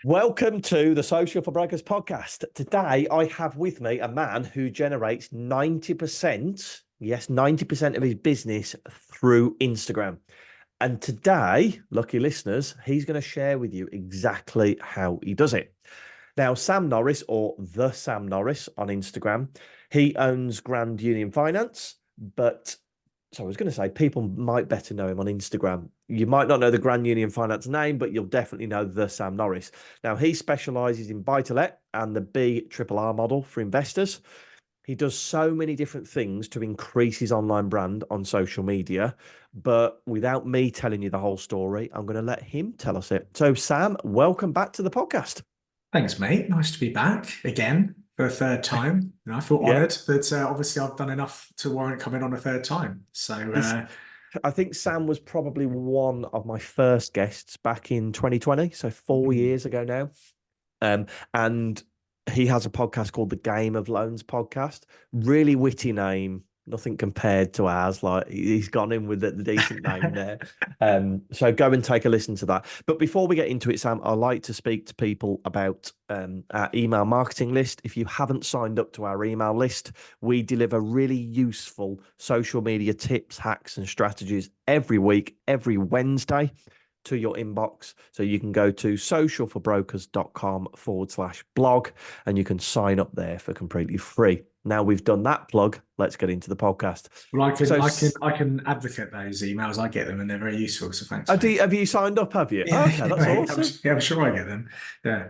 Welcome to the Social for Brokers podcast. Today, I have with me a man who generates 90%, yes, 90% of his business through Instagram. And today, lucky listeners, he's going to share with you exactly how he does it. Now, Sam Norris, or the Sam Norris on Instagram, he owns Grand Union Finance, but so I was going to say people might better know him on Instagram. You might not know the Grand Union Finance name, but you'll definitely know the Sam Norris. Now, he specializes in buy-to-let and the BRRR model for investors. He does so many different things to increase his online brand on social media. But without me telling you the whole story, I'm going to let him tell us it. So, Sam, welcome back to the podcast. Thanks, mate. Nice to be back again for a third time. I feel Yeah. honoured that obviously I've done enough to warrant coming on a third time. So, I think Sam was probably one of my first guests back in 2020, so 4 years ago now. And he has a podcast called the Game of Loans podcast. Really witty name, nothing compared to ours. Like he's gone in with the decent name there. So go and take a listen to that. But before we get into it, Sam, I like to speak to people about our email marketing list. If you haven't signed up to our email list, we deliver really useful social media tips, hacks, and strategies every week, every Wednesday to your inbox. So you can go to socialforbrokers.com/blog and you can sign up there for completely free. Now we've done that plug, let's get into the podcast. well, So, I can advocate those emails. I get them, and they're very useful. So thanks, have mate. you, have you signed up? Have you? Yeah, Okay, yeah, that's mate. awesome. I'm sure I get them. Yeah.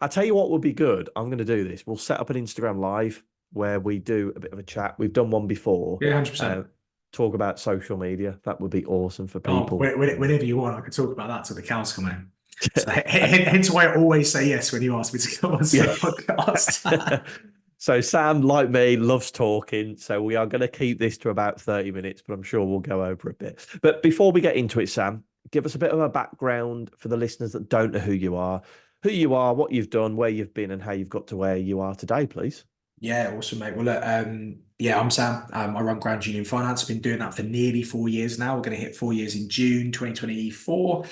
I tell you what would be good. I'm going to do this. We'll set up an Instagram live where we do a bit of a chat. We've done one before. Yeah, 100%. Uh, Talk about social media. That would be awesome for Oh, people. whenever you want, I could talk about that till the cows come in. So, hence why I always say yes when you ask me to come on the Yeah. podcast. So Sam, like me, loves talking. So we are going to keep this to about 30 minutes, but I'm sure we'll go over a bit. But before we get into it, Sam, give us a bit of a background for the listeners that don't know who you are, what you've done, where you've been, and how you've got to where you are today, please. Yeah, awesome, mate. Well, look, yeah, I'm Sam. I run Grand Union Finance. I've been doing that for nearly 4 years now. We're going to hit 4 years in June 2024.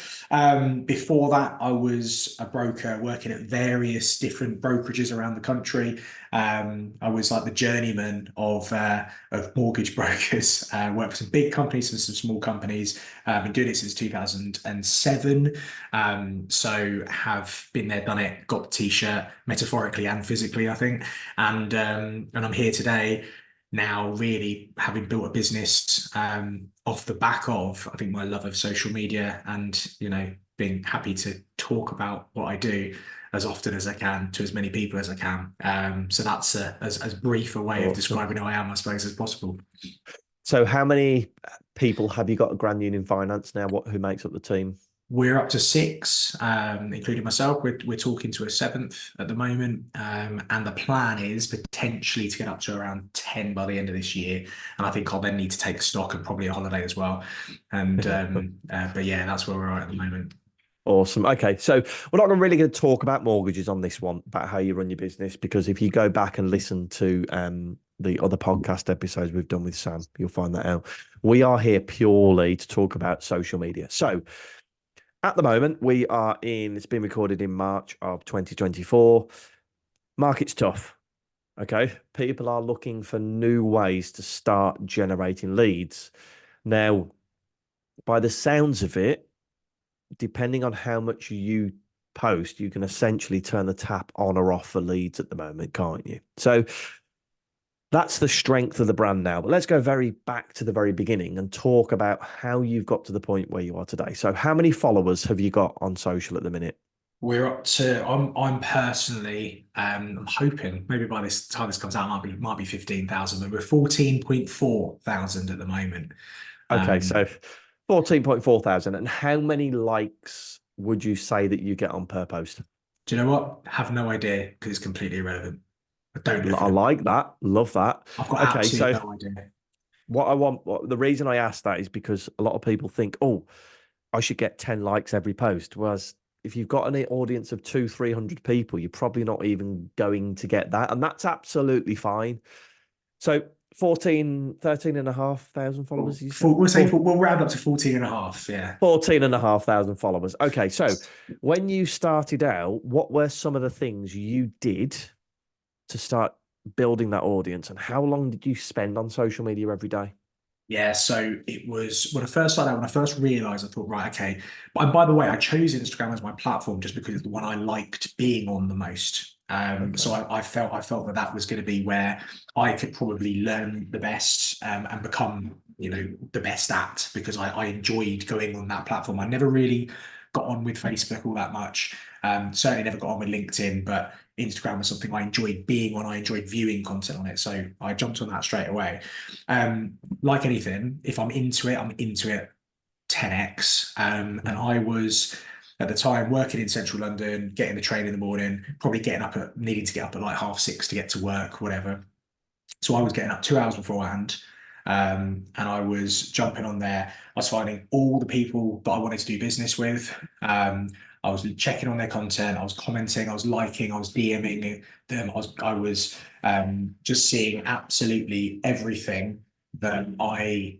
Before that, I was a broker working at various different brokerages around the country. I was like the journeyman of mortgage brokers. Worked for some big companies and some small companies. Been doing it since 2007. So have been there, done it, got the t-shirt, metaphorically and physically, I think. And I'm here today now, really having built a business off the back of, I think, my love of social media, and being happy to talk about what I do as often as I can to as many people as I can. So that's as brief a way of Awesome. describing who I am, I suppose, as possible. So how many people have you got at Grand Union Finance now? Who makes up the team? We're up to six, including myself. We're talking to a seventh at the moment, and the plan is potentially to get up to around 10 by the end of this year. And I think I'll then need to take stock and probably a holiday as well. And but yeah, that's where we're at the moment. Awesome. Okay, so we're not really going to talk about mortgages on this one, about how you run your business, because if you go back and listen to the other podcast episodes we've done with Sam, you'll find that out. We are here purely to talk about social media. So at the moment, it's been recorded in March of 2024. Market's tough. Okay, people are looking for new ways to start generating leads. Now, by the sounds of it, depending on how much you post, you can essentially turn the tap on or off for leads at the moment, can't you? So that's the strength of the brand now. But let's go very back to the very beginning and talk about how you've got to the point where you are today. So how many followers have you got on social at the minute? We're up to. I'm personally. I'm hoping maybe by this time this comes out, might be 15,000, but we're 14.4 thousand at the moment. Okay, Um, so 14.4 thousand. And how many likes would you say that you get on per post? Do you know what? Have no idea because it's completely irrelevant. I don't know if I you know. like that. Love that. I've got Okay, absolutely so no idea. the reason I ask that is because a lot of people think, oh, I should get 10 likes every post. Whereas if you've got an audience of 300 people, you're probably not even going to get that. And that's absolutely fine. So 13,500 followers, you said? We'll round up to 14 and a half. Yeah. 14,500 followers. Okay, so when you started out, what were some of the things you did to start building that audience, and how long did you spend on social media every day? Yeah, so it was when I first started out, when I first realized, I thought, right, okay. And by the way, I chose Instagram as my platform just because it's the one I liked being on the most. So Okay. I felt that that was going to be where I could probably learn the best and become, the best at because I enjoyed going on that platform. I never really got on with Facebook all that much. Certainly never got on with LinkedIn, but Instagram was something I enjoyed being on. I enjoyed viewing content on it, so I jumped on that straight away. Like anything, if I'm into it 10x. And Mhm. I was at the time working in central London, getting the train in the morning, probably needing to get up at like 6:30 to get to work, whatever. So I was getting up 2 hours beforehand, and I was jumping on there. I was finding all the people that I wanted to do business with. I was checking on their content. I was commenting. I was liking. I was DMing them. I was just seeing absolutely everything that I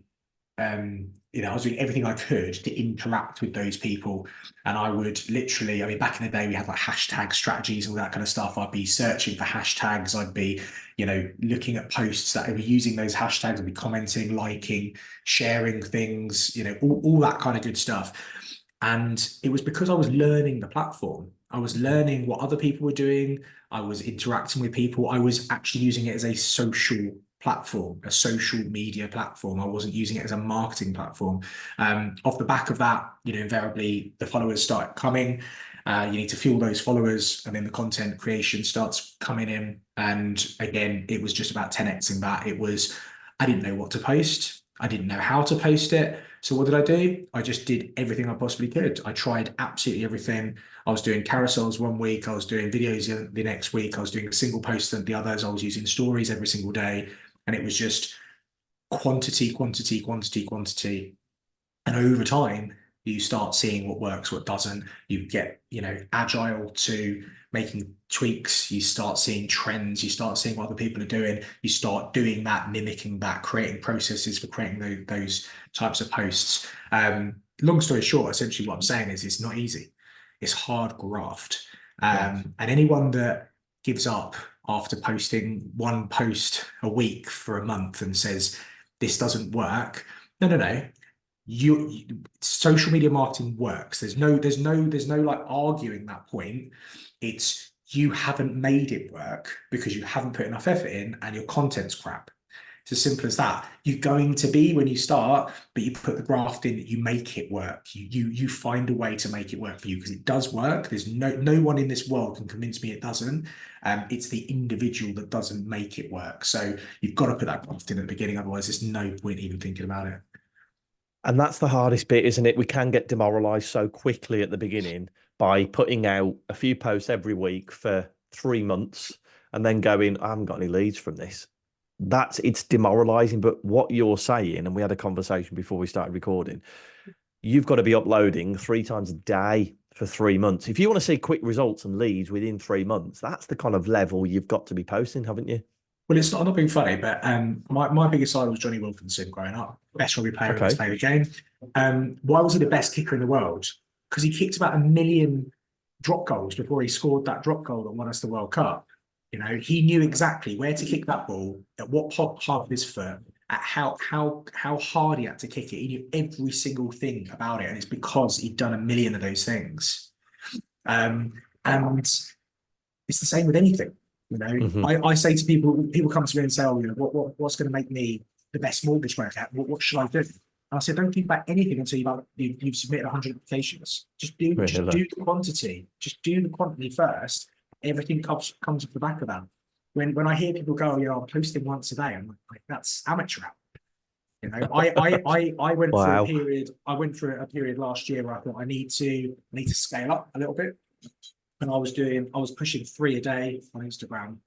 was doing everything I could to interact with those people. And I would literally, I mean, back in the day, we had like hashtag strategies and all that kind of stuff. I'd be searching for hashtags. I'd be, looking at posts that were using those hashtags. I'd be commenting, liking, sharing things, all that kind of good stuff. And it was because I was learning the platform. I was learning what other people were doing. I was interacting with people. I was actually using it as a social platform, a social media platform. I wasn't using it as a marketing platform. Off the back of that, invariably the followers start coming. You need to fuel those followers, and then the content creation starts coming in. And again, it was just about 10xing that. I didn't know what to post. I didn't know how to post it. So what did I do? I just did everything I possibly could. I tried absolutely everything. I was doing carousels one week. I was doing videos the next week. I was doing a single post and the others. I was using stories every single day. And it was just quantity, quantity, quantity, quantity. And over time, you start seeing what works, what doesn't. You get, agile to making tweaks. You start seeing trends. You start seeing what other people are doing. You start doing that, mimicking that, creating processes for creating those types of posts. Long story short, essentially what I'm saying is it's not easy. It's hard graft. Right. And anyone that gives up after posting one post a week for a month and says, this doesn't work. No, no, no, you social media marketing works. There's no like arguing that point. It's you haven't made it work because you haven't put enough effort in and your content's crap. It's as simple as that. You're going to be when you start, but you put the graft in, you make it work. You find a way to make it work for you because it does work. There's no one in this world can convince me it doesn't. It's the individual that doesn't make it work. So you've got to put that graft in at the beginning, otherwise there's no point even thinking about it. And that's the hardest bit, isn't it? We can get demoralized so quickly at the beginning by putting out a few posts every week for 3 months and then going, I haven't got any leads from this. It's demoralizing. But what you're saying, and we had a conversation before we started recording, you've got to be uploading 3 times a day for 3 months. If you want to see quick results and leads within 3 months, that's the kind of level you've got to be posting, haven't you? Well, it's not, I'm not being funny, but my biggest idol was Johnny Wilkinson growing up, best rugby player ever to Okay. play the game. Why was he the best kicker in the world? Because he kicked about a million drop goals before he scored that drop goal that won us the World Cup. He knew exactly where to kick that ball, at what part of his foot, at how hard he had to kick it. He knew every single thing about it, and it's because he'd done a million of those things. And it's the same with anything. Hmm. I say to people come to me and say, "Oh, what's going to make me the best mortgage broker? What should I do?" And I said, "Don't think about anything until you've submitted 100 applications. Just Really? do the quantity. Just do the quantity first. Everything comes off the back of that." When I hear people go, "I'm posting once a day," I'm like, "That's amateur hour." I went through a Wow. period. I went through a period last year where I thought I need to scale up a little bit, and I was pushing 3 a day on Instagram,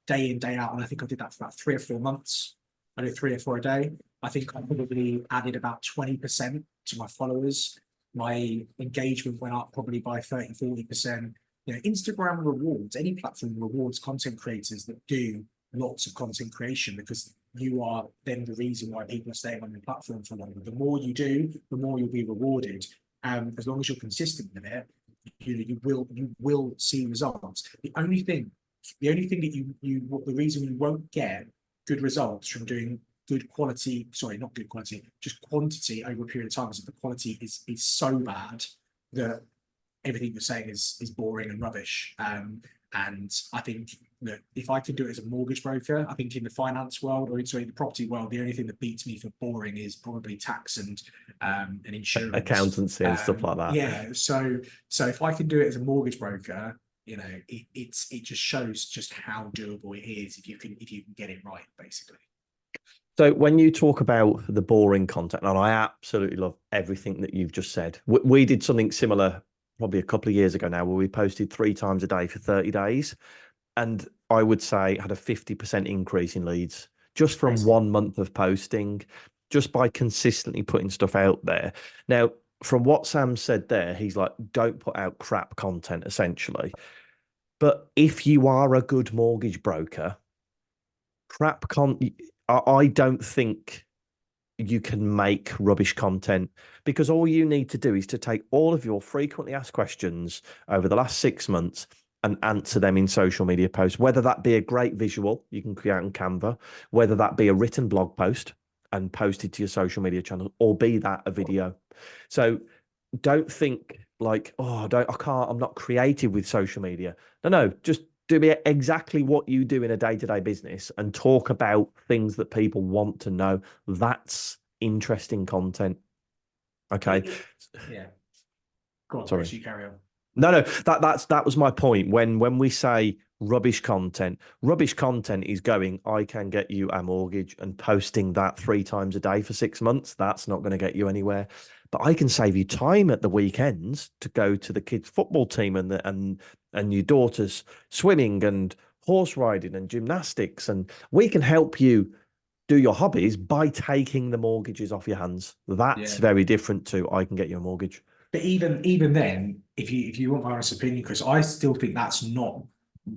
day in, day out. And I think I did that for about 3 or 4 months. I did 3 or 4 a day. I think I probably added about 20% to my followers. My engagement went up probably by 30, 40%. Instagram rewards, any platform rewards content creators that do lots of content creation because you are then the reason why people are staying on your platform for longer. The more you do, the more you'll be rewarded. As long as you're consistent with it, you will see results. The only thing that the reason you won't get good results from doing good quality, sorry, not good quality, just quantity over a period of time is that the quality is so bad that everything you're saying is boring and rubbish. And I think that if I could do it as a mortgage broker, I think in the finance world, or sorry, the property world, the only thing that beats me for boring is probably tax and insurance, Accountancy and stuff like that. yeah. So if I can do it as a mortgage broker, it just shows just how doable it is if you can get it right, basically. So when you talk about the boring content, and I absolutely love everything that you've just said, we did something similar probably a couple of years ago now, where we posted 3 times a day for 30 days. And I would say had a 50% increase in leads just from 1 month of posting, just by consistently putting stuff out there. Now, from what Sam said there, he's like, don't put out crap content, essentially. But if you are a good mortgage broker, I don't think you can make rubbish content, because all you need to do is to take all of your frequently asked questions over the last 6 months and answer them in social media posts, whether that be a great visual you can create on Canva, whether that be a written blog post and post it to your social media channel, or be that a video. So don't think like, oh, I'm not creative with social media. No, just do exactly what you do in a day-to-day business and talk about things that people want to know. That's interesting content. Okay. Yeah. Go on, Sorry. Chris, you carry on. No, that was my point. When we say rubbish content is going, I can get you a mortgage, and posting that 3 times a day for 6 months. That's not going to get you anywhere. But I can save you time at the weekends to go to the kids' football team and your daughter's swimming and horse riding and gymnastics, and we can help you do your hobbies by taking the mortgages off your hands. That's very different to I can get you a mortgage. But even then, if you want my honest opinion, Chris, I still think that's not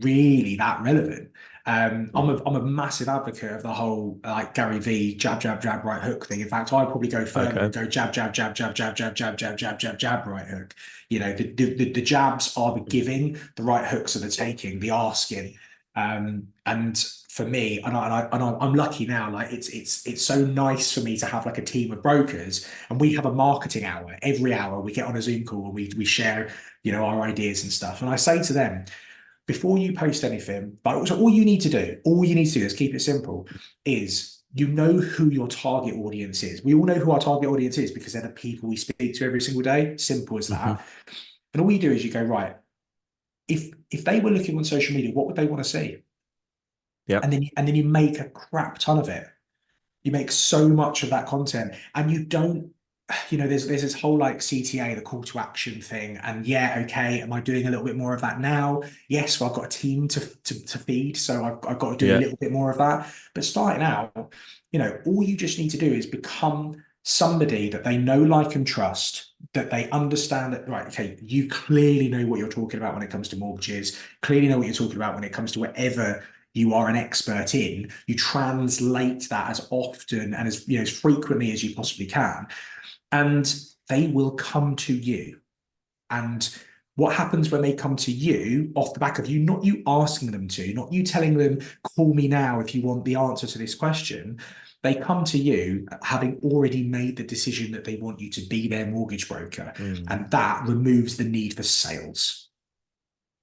really that relevant. I'm a massive advocate of the whole like Gary V jab jab jab right hook thing. In fact, I'd probably go further and go jab jab jab jab jab jab jab jab jab jab jab right hook. The jabs are the giving, the right hooks are the taking, the asking. And for me, I'm lucky now. Like it's so nice for me to have like a team of brokers, and we have a marketing hour. Every hour we get on a Zoom call and we share our ideas and stuff. And I say to them, before you post anything, but so all you need to do, let's keep it simple, is who your target audience is. We all know who our target audience is because they're the people we speak to every single day. Simple as that. And all you do is you go, right, if they were looking on social media, what would they want to see? Yeah. And then you make a crap ton of it. You make so much of that content, and you don't, there's this whole like CTA, the call to action thing. And yeah, okay, am I doing a little bit more of that now? Yes, well, I've got a team to feed, so I've got to do a little bit more of that. But starting out, all you just need to do is become somebody that they know, like, and trust, that they understand that, right, okay, you clearly know what you're talking about when it comes to mortgages, clearly know what you're talking about when it comes to whatever you are an expert in. You translate that as often and as frequently as you possibly can, and they will come to you. And what happens when they come to you off the back of you, not you asking them to, not you telling them, call me now if you want the answer to this question. They come to you having already made the decision that they want you to be their mortgage broker. And that removes the need for sales.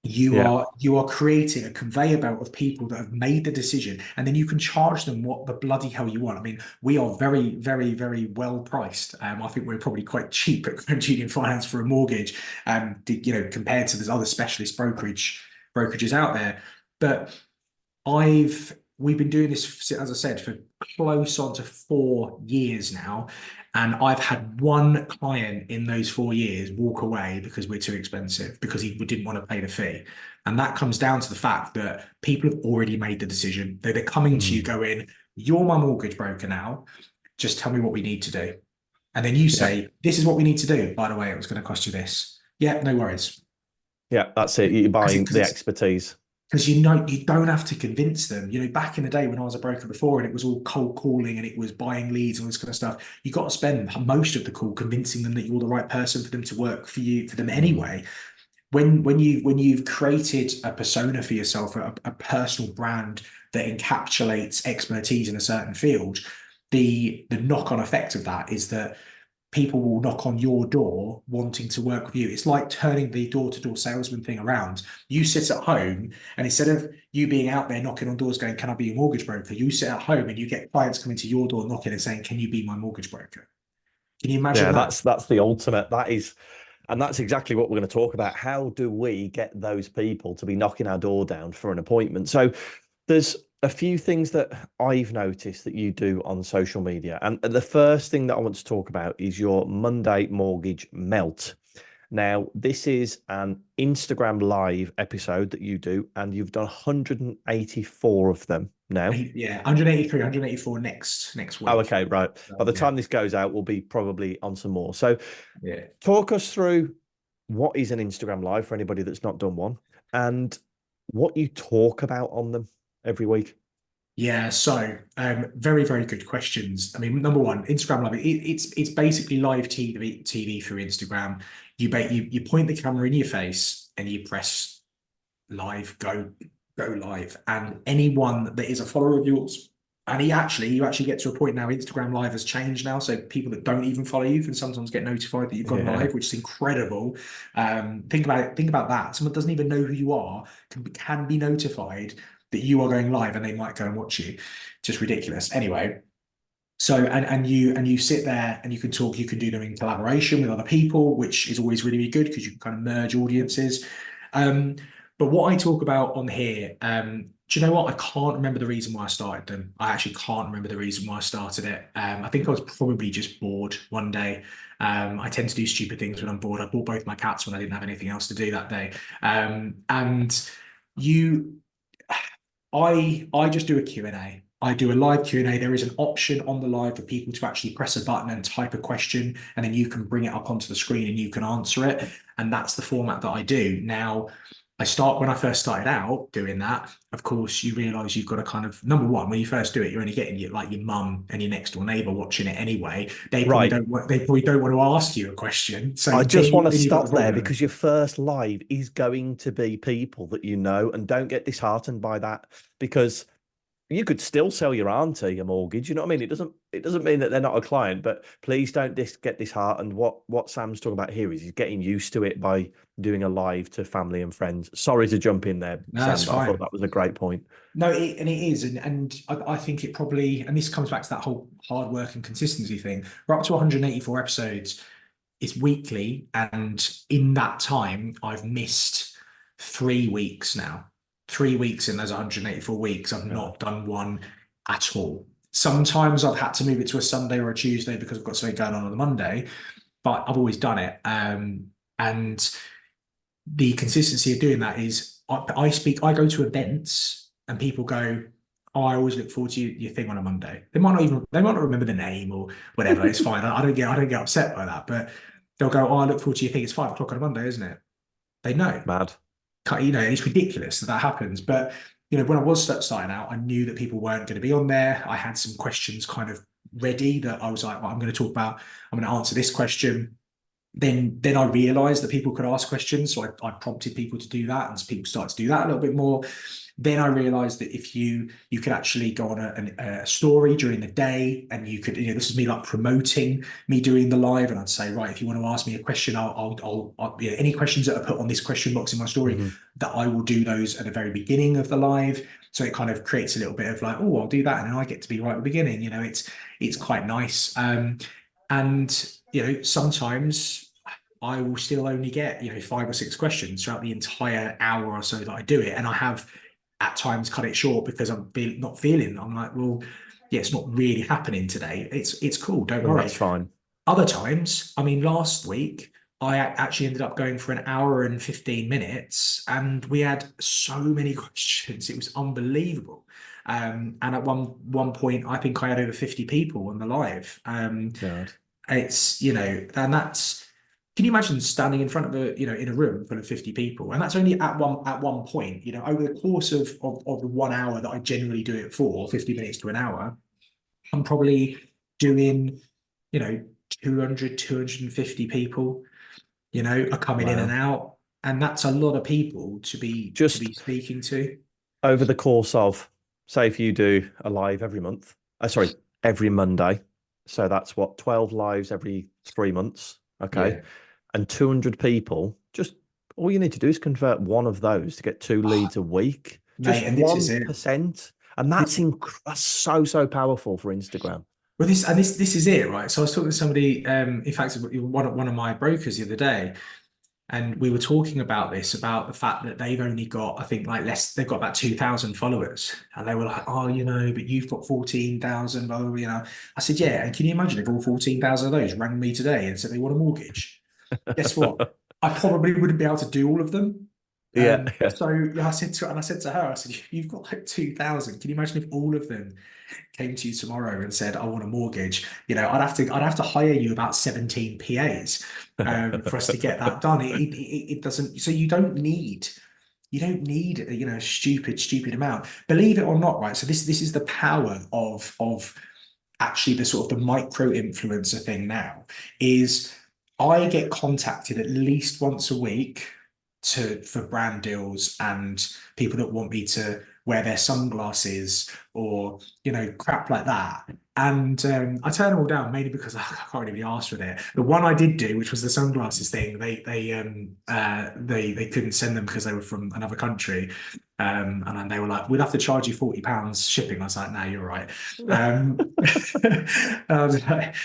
You are creating a conveyor belt of people that have made the decision, and then you can charge them what the bloody hell you want. I mean, we are very, very, very well priced. I think we're probably quite cheap at Grand Union Finance for a mortgage, compared to those other specialist brokerages out there. But we've been doing this, as I said, for close on to 4 years now. And I've had one client in those 4 years walk away because we're too expensive, because he didn't want to pay the fee. And that comes down to the fact that people have already made the decision. They're coming to you going, you're my mortgage broker now. Just tell me what we need to do. And then you say, this is what we need to do. By the way, it was going to cost you this. Yeah, no worries. Yeah, that's it. You're buying the expertise. because you know you don't have to convince them. Back in the day when I was a broker before, and it was all cold calling and it was buying leads and all this kind of stuff, you got to spend most of the call convincing them that you're the right person for them to work for them Mm. anyway. When you've created a persona for yourself, a personal brand that encapsulates expertise in a certain field, the knock-on effect of that is that people will knock on your door wanting to work with you. It's like turning the door-to-door salesman thing around. You sit at home, and instead of you being out there knocking on doors going, "Can I be a mortgage broker?" You sit at home and you get clients coming to your door knocking and saying, "Can you be my mortgage broker?" Can you imagine Yeah, that? that's the ultimate. That is, and that's exactly what we're going to talk about. How do we get those people to be knocking our door down for an appointment? So there's a few things that I've noticed that you do on social media. And the first thing that I want to talk about is your Monday mortgage melt. Now, this is an Instagram live episode that you do, and you've done 184 of them now. Yeah, 183, 184 next Oh, week. okay, right. By the Yeah, time this goes out, we'll be probably on some more. So yeah. talk us through what is an Instagram live for anybody that's not done one, and what you talk about on them every week. Yeah, so very, very good questions. I mean, number one, Instagram Live. It's basically live TV through Instagram. You point the camera in your face and you press live, go live, and anyone that is a follower of yours. And you actually get to a point now. Instagram Live has changed now, so people that don't even follow you can sometimes get notified that you've gone Yeah. live, which is incredible. Think about it. Think about that. Someone doesn't even know who you are can be notified that you are going live, and they might go and watch you. Just ridiculous. Anyway, so and you sit there and you can talk. You can do them in collaboration with other people, which is always really, really good because you can kind of merge audiences. Um, but what I talk about on here, do you know what? I can't remember the reason why I started them. I actually can't remember the reason why I started it. I think I was probably just bored one day. I tend to do stupid things when I'm bored. I bought both my cats when I didn't have anything else to do that day. And you I just do a Q&A. I do a live Q&A. There is an option on the live for people to actually press a button and type a question, and then you can bring it up onto the screen and you can answer it. And that's the format that I do. Now, when I first started out doing that, of course, you realize you've got to kind of, number one, when you first do it, you're only getting your mum and your next door neighbor watching it anyway. Right. They probably don't want to ask you a question. So I just want to then you've got the stop there problem. because your first live is going to be people that you know, and don't get disheartened by that, because you could still sell your auntie a mortgage. You know what I mean? It doesn't mean that they're not a client, but please don't get disheartened. What Sam's talking about here is he's getting used to it by doing a live to family and friends. Sorry to jump in there, No, that's Sam, but I thought fine. that was a great point. No, and it is, and I think it probably, and this comes back to that whole hard work and consistency thing. We're up to 184 episodes. It's weekly, and in that time, I've missed 3 weeks now. 3 weeks in those 184 weeks, I've God. not done one at all. Sometimes I've had to move it to a Sunday or a Tuesday because I've got something going on a Monday, but I've always done it. And the consistency of doing that is I go to events and people go, "Oh, I always look forward to your thing on a Monday." They might not remember the name or whatever. It's fine. I don't get upset by that, but they'll go, "Oh, I look forward to your thing. It's 5 o'clock on a Monday, isn't it?" They know. Mad. It's ridiculous that that happens. But when I was starting out, I knew that people weren't going to be on there. I had some questions kind of ready that I was like, well, I'm going to talk about. I'm going to answer this question. Then I realized that people could ask questions, so I prompted people to do that, and people started to do that a little bit more. Then I realized that if you could actually go on a story during the day, and you could, this is me like promoting me doing the live, and I'd say, right, if you want to ask me a question, any questions that are put on this question box in my story, Mhm. that I will do those at the very beginning of the live. So it kind of creates a little bit of like, oh, I'll do that, and then I get to be right at the beginning. It's quite nice. And sometimes I will still only get, 5 or 6 questions throughout the entire hour or so that I do it. And I have at times cut it short because not feeling. I'm like, well, yeah, it's not really happening today. It's cool, don't And that's worry. fine. Other times, I mean, last week I actually ended up going for an hour and 15 minutes, and we had so many questions. It was unbelievable. And at one point, I think I had over 50 people on the live. God. And can you imagine standing in front of in a room full of 50 people? And that's only at one point, over the course of the 1 hour that I generally do it for, 50 minutes to an hour, I'm probably doing, you know, 200, 250 people, are coming in and Wow. out. And that's a lot of people to Just be speaking to. over the course of, say, if you do a live every month, sorry, every Monday. So that's what, 12 lives every 3 months. Okay. Yeah. And 200 people, just all you need to do is convert one of those to get two Oh, leads a week, mate, just and this is it. 1%. And that's so, so powerful for Instagram. Well, this is it, right? So I was talking to somebody, in fact, one of my brokers the other day, and we were talking about this, about the fact that they've only got, I think, they've got about 2,000 followers, and they were like, oh, but you've got 14,000, blah, blah, blah. I said, yeah, and can you imagine if all 14,000 of those rang me today and said they want a mortgage? Guess what? I probably wouldn't be able to do all of them. Yeah, yeah. So yeah, I said to her, I said, you've got like 2,000. Can you imagine if all of them came to you tomorrow and said, I want a mortgage? I'd have to hire you about 17 PAs for us to get that done. It doesn't, so you don't need a stupid amount. Believe it or not, right? So this is the power of actually the sort of the micro influencer thing now is I get contacted at least once a week for brand deals and people that want me to wear their sunglasses or crap like that. And I turn them all down mainly because I can't really be asked for it. The one I did do, which was the sunglasses thing, they couldn't send them because they were from another country, and then they were like, "We'd have to charge you £40 shipping." I was like, "No, you're right." I was like,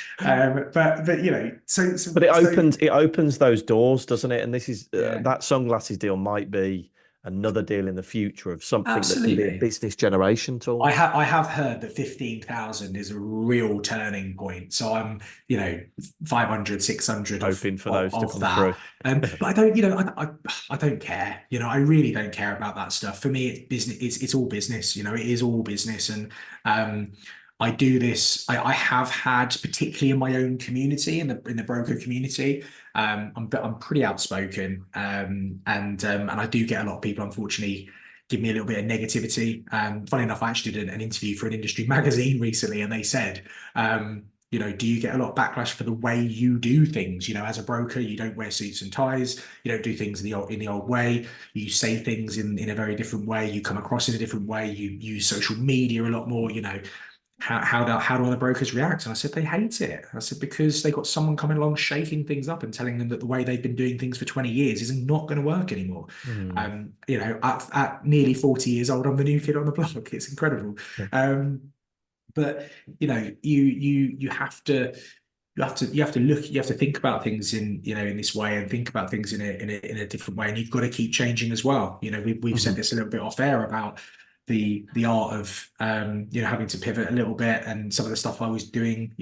but But it so opens those doors, doesn't it? And this is yeah, that sunglasses deal might be another deal in the future of something that can be a absolutely. business generation tool. I have heard that 15,000 is a real turning point. So I'm, 500, 600 of Hoping for of, those to of come that. through. But I don't, I don't care. I really don't care about that stuff. For me, it's business. It's all business. It is all business. And I do this. I have had, particularly in my own community, in the broker community. I'm pretty outspoken, and I do get a lot of people, unfortunately, give me a little bit of negativity. Funny enough, I actually did an interview for an industry magazine recently, and they said, do you get a lot of backlash for the way you do things? As a broker, you don't wear suits and ties, you don't do things in the old way, you say things in a very different way, you come across in a different way, you use social media a lot more. How do other brokers react? And I said they hate it. I said because they got someone coming along shaking things up and telling them that the way they've been doing things for 20 years is not going to work anymore. Hmm. At nearly 40 years old, I'm the new kid on the block. It's incredible. But you have to think about things in this way and think about things in a different way, and you've got to keep changing as well. We've said Mhm. this a little bit off air about the art of having to pivot a little bit, and some of the stuff I was doing,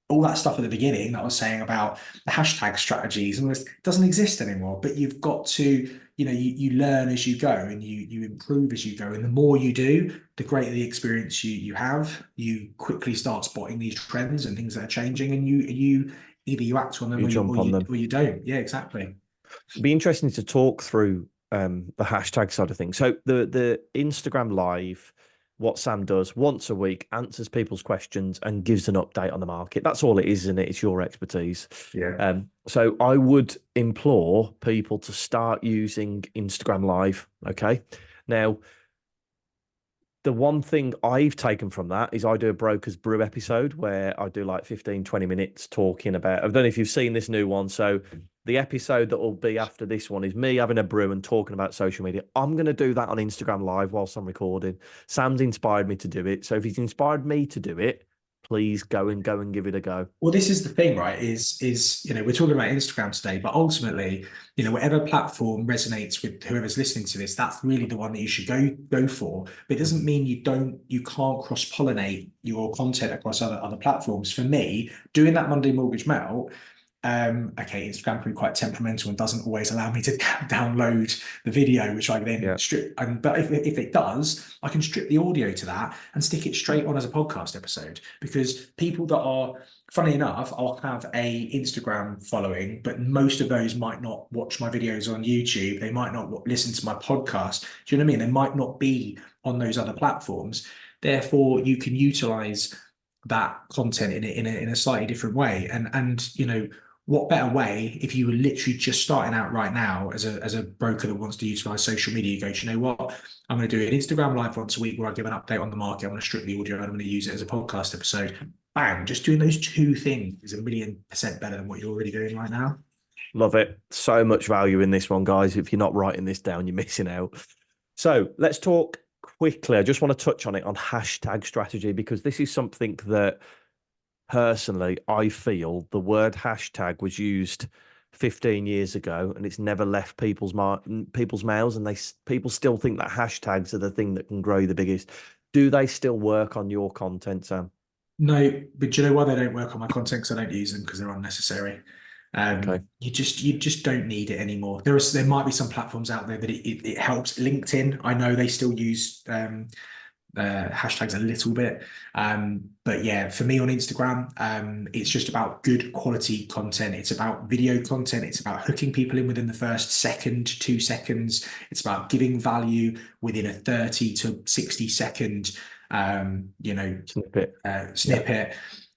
all that stuff at the beginning that I was saying about the hashtag strategies and this doesn't exist anymore. But you've got to, you learn as you go, and you improve as you go. And the more you do, the greater the experience you have. You quickly start spotting these trends and things that are changing, and you either you act on them You or you or jump on you them. or you don't. Yeah, exactly. It'd be interesting to talk through the hashtag side of things. So the Instagram live, what Sam does once a week, answers people's questions and gives an update on the market. That's all it is, isn't it? It's your expertise. Yeah. So I would implore people to start using Instagram Live. Okay. Now, the one thing I've taken from that is I do a Broker's Brew episode where I do like 15, 20 minutes talking about, I don't know if you've seen this new one. So the episode that will be after this one is me having a brew and talking about social media. I'm going to do that on Instagram Live whilst I'm recording. Sam's inspired me to do it. So if he's inspired me to do it, please go and give it a go. Well, this is the thing, right? Is we're talking about Instagram today, but ultimately, whatever platform resonates with whoever's listening to this, that's really the one that you should go for. But it doesn't Mhm. mean you can't cross pollinate your content across other platforms. For me, doing that Monday Mortgage Melt, Okay, Instagram can be quite temperamental and doesn't always allow me to download the video, which I then Yeah. strip. But if it does, I can strip the audio to that and stick it straight on as a podcast episode. Because people that are, funny enough, I'll have a Instagram following, but most of those might not watch my videos on YouTube. They might not listen to my podcast. Do you know what I mean? They might not be on those other platforms. Therefore, you can utilize that content in a slightly different way. And you know, what better way if you were literally just starting out right now as a broker that wants to utilize social media? You go, do you know what? I'm going to do an Instagram live once a week where I give an update on the market. I'm going to strip the audio and I'm going to use it as a podcast episode. Bang, just doing those two things is 1,000,000% better than what you're already doing right now. Love it. So much value in this one, guys. If you're not writing this down, you're missing out. So let's talk quickly. I just want to touch on it on hashtag strategy because this is something that personally I feel the word hashtag was used 15 years ago and it's never left people's mouths, and people still think that hashtags are the thing that can grow you the biggest. Do they still work on your content, Sam? No, but do you know why they don't work on my content? Because I don't use them because they're unnecessary. Okay. You just don't need it anymore. There might be some platforms out there that it helps. LinkedIn, I know they still use hashtags a little bit. But yeah, for me on Instagram, it's just about good quality content. It's about video content. It's about hooking people in within the first second, 2 seconds. It's about giving value within a 30 to 60 second, you know, Snippet. Yeah. snippet.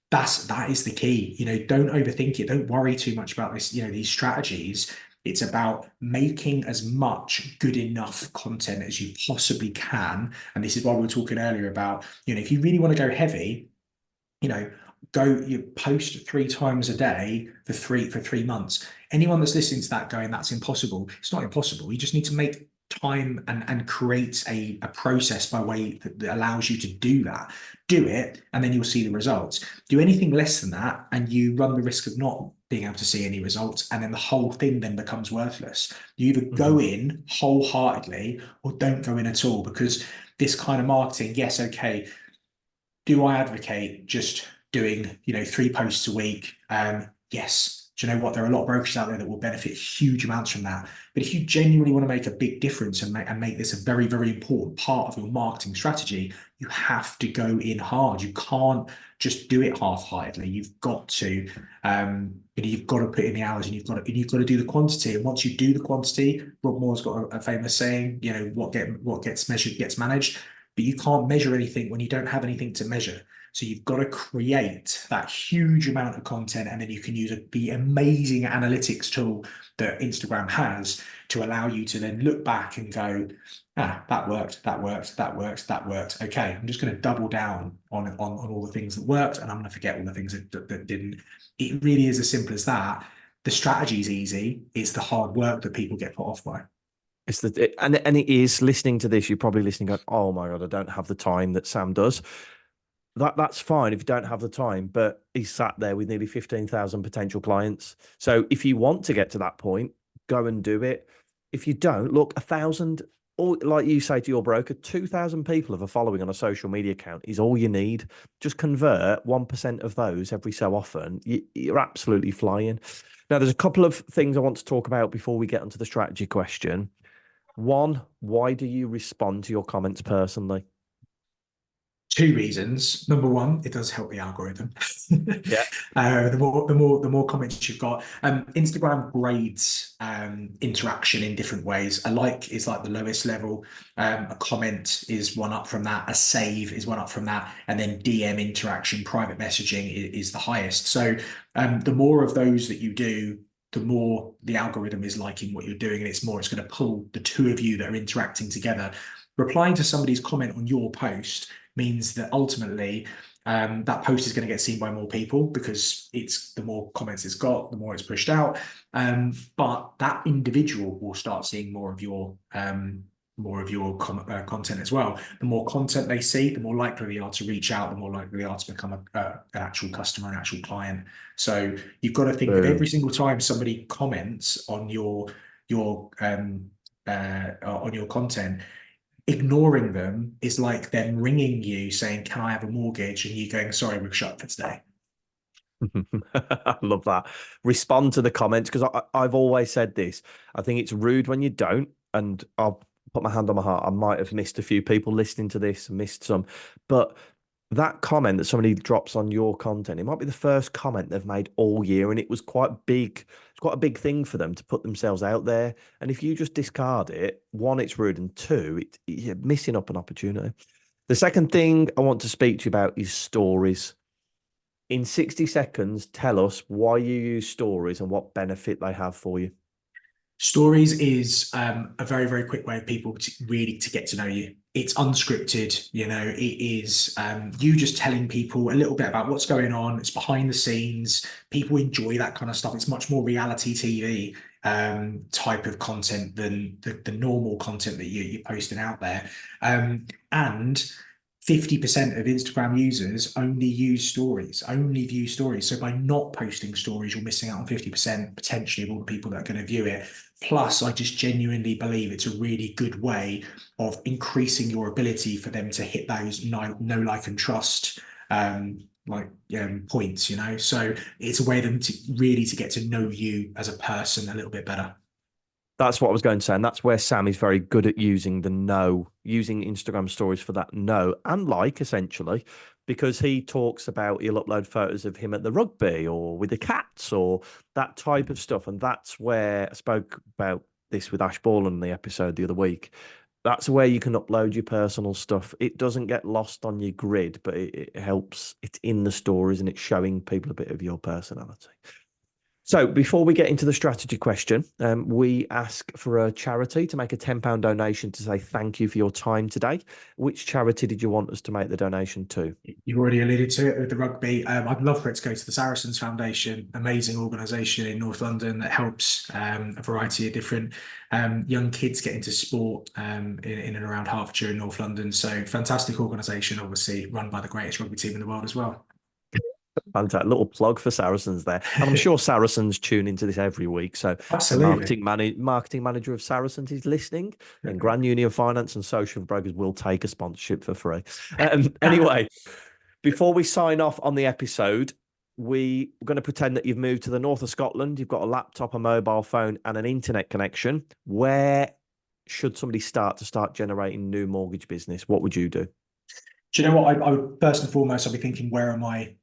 That is the key. You know, don't overthink it. Don't worry too much about this, you know, these strategies. It's about making as much good enough content as you possibly can. And this is why we were talking earlier about, you know, if you really want to go heavy, you know, you post 3 times a day for 3 months. Anyone that's listening to that going, that's impossible. It's not impossible. You just need to make time and create a process by way that allows you to do that. Do it, and then you'll see the results. Do anything less than that, and you run the risk of not being able to see any results, and then the whole thing then becomes worthless. You either go in wholeheartedly or don't go in at all, because this kind of marketing, yes, okay, do I advocate just doing, you know, 3 posts a week? Yes. Do you know what? There are a lot of brokers out there that will benefit huge amounts from that. But if you genuinely want to make a big difference and make this a very, very important part of your marketing strategy, you have to go in hard. You can't just do it half-heartedly. You've got to, you've got to put in the hours, and you've got to do the quantity. And once you do the quantity, Rob Moore's got a famous saying, you know, what gets measured gets managed. But you can't measure anything when you don't have anything to measure. So you've got to create that huge amount of content, and then you can use the amazing analytics tool that Instagram has to allow you to then look back and go, that worked, that worked, that worked, that worked. Okay, I'm just going to double down on all the things that worked, and I'm going to forget all the things that didn't. It really is as simple as that. The strategy is easy. It's the hard work that people get put off by. And it is, listening to this, you're probably listening going, oh my God, I don't have the time that Sam does. That's fine if you don't have the time, but he's sat there with nearly 15,000 potential clients. So if you want to get to that point, go and do it. If you don't, look, 1,000, or like you say to your broker, 2,000 people of a following on a social media account is all you need. Just convert 1% of those every so often. You're absolutely flying. Now, there's a couple of things I want to talk about before we get onto the strategy question. One, why do you respond to your comments personally? 2 reasons. Number one, it does help the algorithm. Yeah. The more comments you've got. Instagram grades interaction in different ways. A like is like the lowest level. A comment is one up from that. A save is one up from that, and then DM interaction, private messaging is the highest. So the more of those that you do, the more the algorithm is liking what you're doing, and it's going to pull the two of you that are interacting together. Replying to somebody's comment on your post means that ultimately that post is going to get seen by more people, because it's the more comments it's got, the more it's pushed out. But that individual will start seeing more of your content as well. The more content they see, the more likely they are to reach out, the more likely they are to become an actual customer, an actual client. So you've got to think that every single time somebody comments on your content, ignoring them is like them ringing you saying, "Can I have a mortgage?" and you going, "Sorry, we're shut for today." I love that. Respond to the comments because I've always said this. I think it's rude when you don't, and I'll put my hand on my heart. I might have missed a few people listening to this, missed some, but that comment that somebody drops on your content, it might be the first comment they've made all year, and it was quite big. It's quite a big thing for them to put themselves out there. And if you just discard it, one, it's rude, and two, you're missing up an opportunity. The second thing I want to speak to you about is stories. In 60 seconds, tell us why you use stories and what benefit they have for you. Stories is a very, very quick way of people to really to get to know you. It's unscripted, it is you just telling people a little bit about what's going on. It's behind the scenes. People enjoy that kind of stuff. It's much more reality TV type of content than the normal content that you're posting out there. And 50% of Instagram users only use stories, only view stories. So by not posting stories, you're missing out on 50% potentially of all the people that are going to view it. Plus, I just genuinely believe it's a really good way of increasing your ability for them to hit those know, like, and trust points, So it's a way for them to really to get to know you as a person a little bit better. That's what I was going to say. And that's where Sam is very good at using the no, using Instagram stories for that no and like, essentially, because he talks about he'll upload photos of him at the rugby or with the cats or that type of stuff. And that's where I spoke about this with Ash Ball on the episode the other week. That's where you can upload your personal stuff. It doesn't get lost on your grid, but it helps. It's in the stories and it's showing people a bit of your personality. So before we get into the strategy question, we ask for a charity to make a £10 donation to say thank you for your time today. Which charity did you want us to make the donation to? You've already alluded to it with the rugby. I'd love for it to go to the Saracens Foundation, amazing organisation in North London that helps a variety of different young kids get into sport in and around Hertfordshire and North London. So fantastic organisation, obviously run by the greatest rugby team in the world as well. Fantastic little plug for Saracens there, and I'm sure Saracens tune into this every week. So the Absolutely. marketing manager of Saracens is listening, then Grand Union Finance and Social Brokers will take a sponsorship for free. Anyway, before we sign off on the episode, we're going to pretend that you've moved to the north of Scotland. You've got a laptop, a mobile phone, and an internet connection. Where should somebody start generating new mortgage business? What would you do? Do you know what? I would first and foremost, I'll be thinking, where are my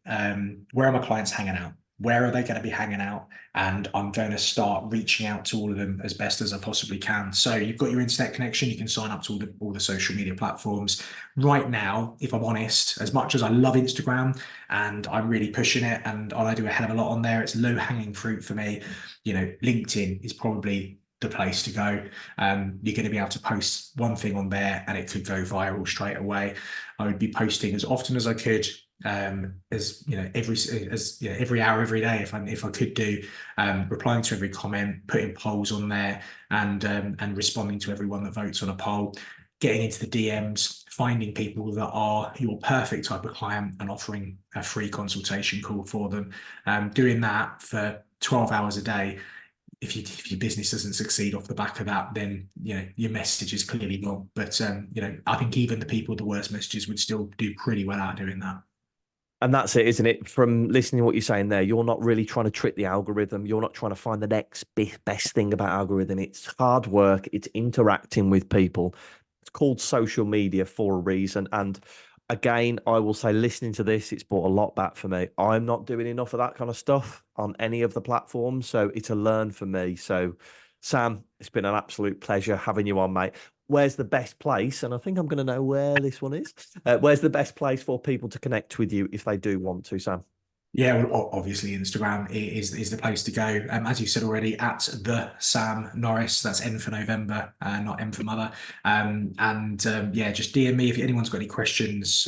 clients hanging out? Where are they going to be hanging out? And I'm going to start reaching out to all of them as best as I possibly can. So you've got your internet connection, you can sign up to all the social media platforms. Right now, if I'm honest, as much as I love Instagram and I'm really pushing it and I do a hell of a lot on there, it's low-hanging fruit for me. LinkedIn is probably the place to go. You're going to be able to post one thing on there and it could go viral straight away. I would be posting as often as I could, every hour, every day, if I could do, replying to every comment, putting polls on there, and responding to everyone that votes on a poll, getting into the DMs, finding people that are your perfect type of client and offering a free consultation call for them. Doing that for 12 hours a day. If your business doesn't succeed off the back of that, then your message is clearly wrong. But I think even the people with the worst messages would still do pretty well out doing that. And that's it, isn't it? From listening to what you're saying there, you're not really trying to trick the algorithm. You're not trying to find the next best thing about algorithm. It's hard work. It's interacting with people. It's called social media for a reason. And again, I will say, listening to this, it's brought a lot back for me. I'm not doing enough of that kind of stuff on any of the platforms. So it's a learn for me. So, Sam, it's been an absolute pleasure having you on, mate. Where's the best place? And I think I'm going to know where this one is. Where's the best place for people to connect with you if they do want to, Sam? Yeah, well, obviously Instagram is the place to go. As you said already, at the Sam Norris. That's N for November, not M for mother. Yeah, just DM me if anyone's got any questions.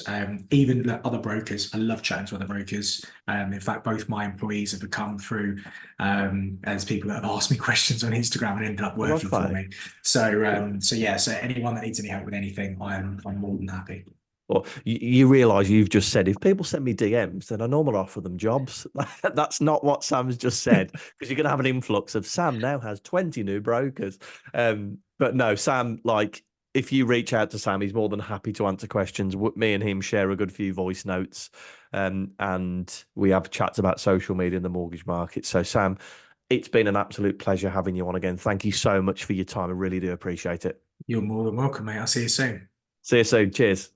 Even other brokers, I love chatting to other brokers. In fact, both my employees have come through as people that have asked me questions on Instagram and ended up working for me. So anyone that needs any help with anything, I'm more than happy. Well, you realise you've just said if people send me DMs, then I normally offer them jobs. That's not what Sam's just said, because you're going to have an influx of Sam now has 20 new brokers. But no, Sam, like, if you reach out to Sam, he's more than happy to answer questions. Me and him share a good few voice notes, and we have chats about social media and the mortgage market. So, Sam, it's been an absolute pleasure having you on again. Thank you so much for your time. I really do appreciate it. You're more than welcome, mate. I'll see you soon. See you soon. Cheers.